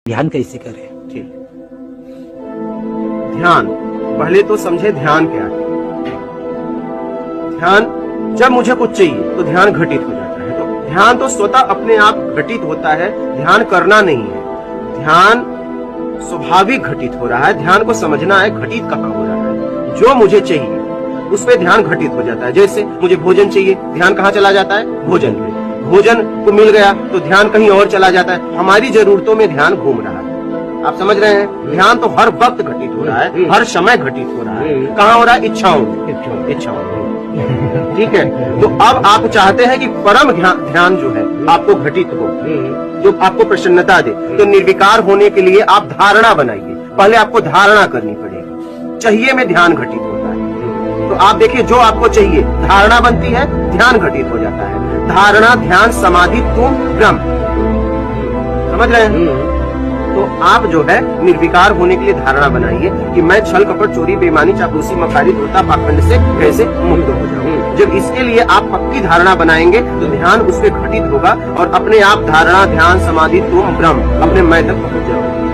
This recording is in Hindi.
ध्यान कैसे करें? ठीक। ध्यान, पहले तो समझे ध्यान क्या है। ध्यान, जब मुझे कुछ चाहिए तो ध्यान घटित हो जाता है। तो ध्यान तो स्वतः अपने आप घटित होता है, ध्यान करना नहीं है। ध्यान स्वाभाविक घटित हो रहा है। ध्यान को समझना है घटित कहाँ हो रहा है। जो मुझे चाहिए उस पे ध्यान घटित हो जाता है। जैसे मुझे भोजन चाहिए, ध्यान कहाँ चला जाता है? भोजन पे। भोजन को मिल गया तो ध्यान कहीं और चला जाता है। हमारी जरूरतों में ध्यान घूम रहा है। आप समझ रहे हैं? ध्यान तो हर वक्त घटित हो रहा है, हर समय घटित हो रहा है। कहाँ हो रहा है? इच्छाओं में। ठीक है, तो अब आप चाहते हैं कि परम ध्यान जो है आपको घटित हो, जो आपको प्रसन्नता दे, तो निर्विकार होने के लिए आप धारणा बनाइए। पहले आपको धारणा करनी पड़ेगी। चाहिए में ध्यान घटित होता है। तो आप देखिए, जो आपको चाहिए धारणा बनती है, ध्यान घटित हो जाता है। धारणा, ध्यान, समाधि, तुम ब्रह्म। समझ रहे हैं? तो आप जो है निर्विकार होने के लिए धारणा बनाइए कि मैं छल कपट चोरी बेईमानी चापलूसी मकारी धोखा पाखंड से कैसे मुक्त हो जाऊं। जब इसके लिए आप पक्की धारणा बनाएंगे तो ध्यान उस पर घटित होगा और अपने आप धारणा, ध्यान, समाधि, तुम ब्रह्म अपने मैं तक पहुंच जाओगे।